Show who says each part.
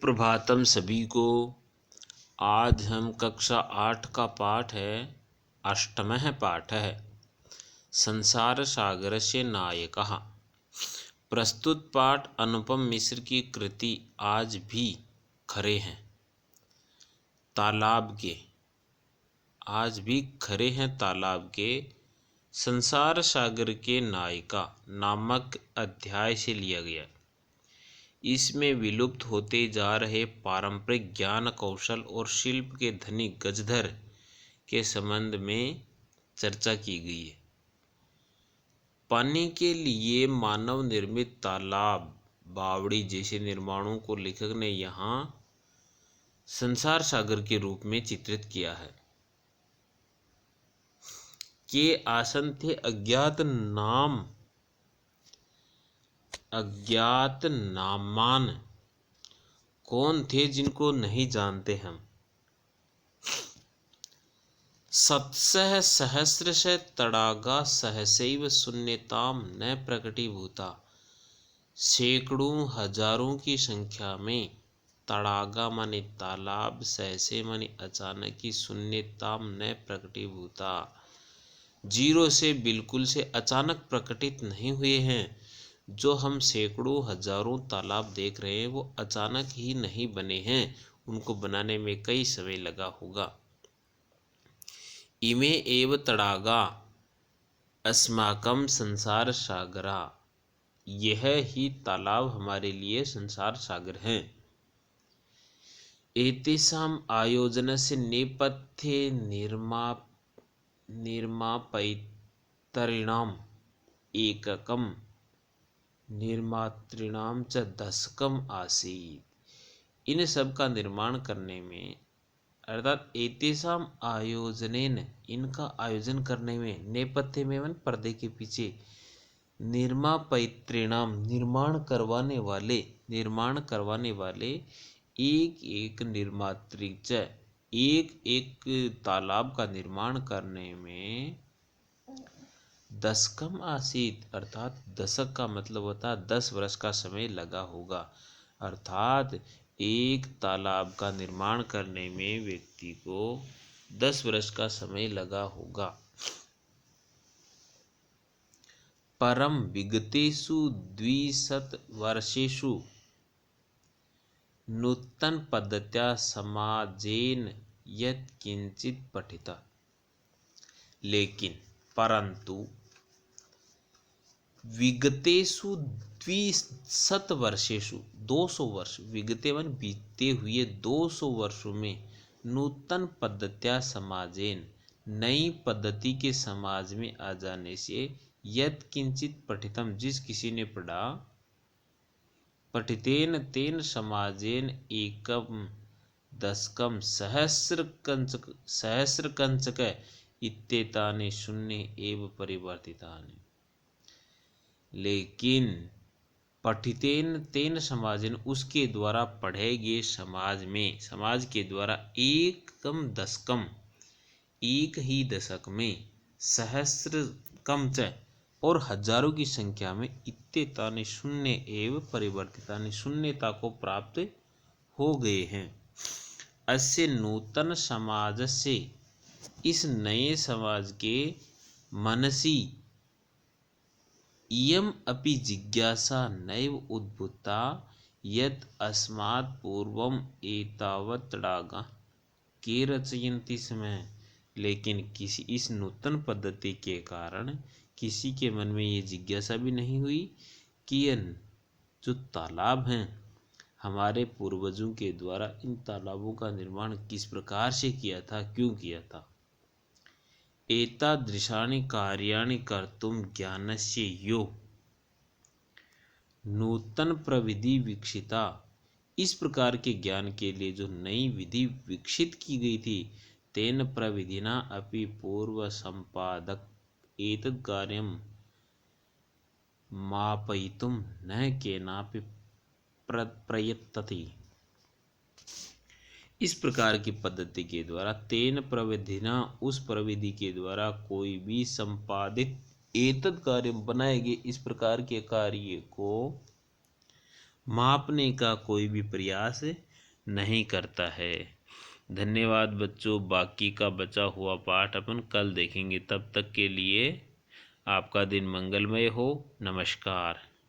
Speaker 1: सुप्रभातम सभी को। आज हम कक्षा 8 का पाठ है, अष्टमः पाठः संसार सागरस्य नायकः। प्रस्तुत पाठ अनुपम मिश्र की कृति आज भी खरे हैं तालाब के, आज भी खरे हैं तालाब के संसार सागर के नायिका नामक अध्याय से लिया गया। इसमें विलुप्त होते जा रहे पारंपरिक ज्ञान कौशल और शिल्प के धनी गजधर के संबंध में चर्चा की गई है। पानी के लिए मानव निर्मित तालाब, बावड़ी जैसे निर्माणों को लेखक ने यहाँ संसार सागर के रूप में चित्रित किया है। के आसन थे अज्ञात नामान, कौन थे जिनको नहीं जानते हम। सत्सह सहस्रश तड़ागा सहसैव शून्यताम न प्रकटीभूता। सैकड़ों हजारों की संख्या में तड़ागा माने तालाब, सहसे माने अचानक ही, शून्यताम न प्रकटीभूता जीरो से बिल्कुल से अचानक प्रकटित नहीं हुए हैं। जो हम सैकड़ों हजारों तालाब देख रहे हैं वो अचानक ही नहीं बने हैं, उनको बनाने में कई समय लगा होगा। इमे एव तड़ागा अस्माकम संसार सागरा, यह ही तालाब हमारे लिए संसार सागर हैं। एतेषाम आयोजनस्य नेपथ्ये निर्मापयितॄणाम् एककम निर्मातॄणां च दशकम आसीत्। इन सब का निर्माण करने में, अर्थात एतेषाम आयोजनेन, इनका आयोजन करने में, नेपथ्य में मन पर्दे के पीछे, निर्मापयितॄणाम निर्माण करवाने वाले एक एक निर्मात्री च, एक एक तालाब का निर्माण करने में दशकम आसीत, अर्थात दशक का मतलब होता है 10 वर्ष का समय लगा होगा। अर्थात एक तालाब का निर्माण करने में व्यक्ति को 10 वर्ष का समय लगा होगा। परम विगतेषु 200 वर्षेषु नूतन पद्धत्या समाजेन यत् किंचित पठिता। लेकिन परंतु विगतेषु 200 वर्षेषु, 200 वर्ष, विगते मन बीते हुए 200 वर्षों में, नूतन पद्धत्या समाजेन नई पद्धति के समाज में आ जाने से, यत् किंचित पठितम जिस किसी ने पढ़ा, पठितेन तेन समाजेन एकम दशकम सहस्र कंचक इत्येतानि शून्य एव परिवर्तितानि। लेकिन पठितेन तेन समाजेन, उसके द्वारा पढ़े गए समाज में, समाज के द्वारा एकम दशकम, एक ही दशक में, सहस्र कम च, और हजारों की संख्या में, इत्येतानि शून्य एव परिवर्तितानि, शून्यता को प्राप्त हो गए हैं। अस्य नूतन समाज से, इस नए समाज के मनसी इयम अपि जिज्ञासा नैव उद्भूता यत् अस्मात् पूर्वम एतावत् तड़ागा के रचयन्ति स्म। लेकिन किसी इस नूतन पद्धति के कारण किसी के मन में ये जिज्ञासा भी नहीं हुई कि ये जो तालाब हैं, हमारे पूर्वजों के द्वारा इन तालाबों का निर्माण किस प्रकार से किया था, क्यों किया था। एतादृशानि कार्याणि कर्तुं ज्ञानस्य यो नूतन प्रविधि विकसिता, इस प्रकार के ज्ञान के लिए जो नई विधि विकसित की गई थी, तेन प्रविधिना अपि पूर्व संपादक एतद् कार्यं मापयितुं न केनापि प्रयतति। इस प्रकार की पद्धति के द्वारा, तेन प्रविधिना, उस प्रविधि के द्वारा, कोई भी संपादित एतद् कार्य बनाए गए इस प्रकार के कार्य को मापने का कोई भी प्रयास नहीं करता है। धन्यवाद बच्चों। बाकी का बचा हुआ पाठ अपन कल देखेंगे। तब तक के लिए आपका दिन मंगलमय हो। नमस्कार।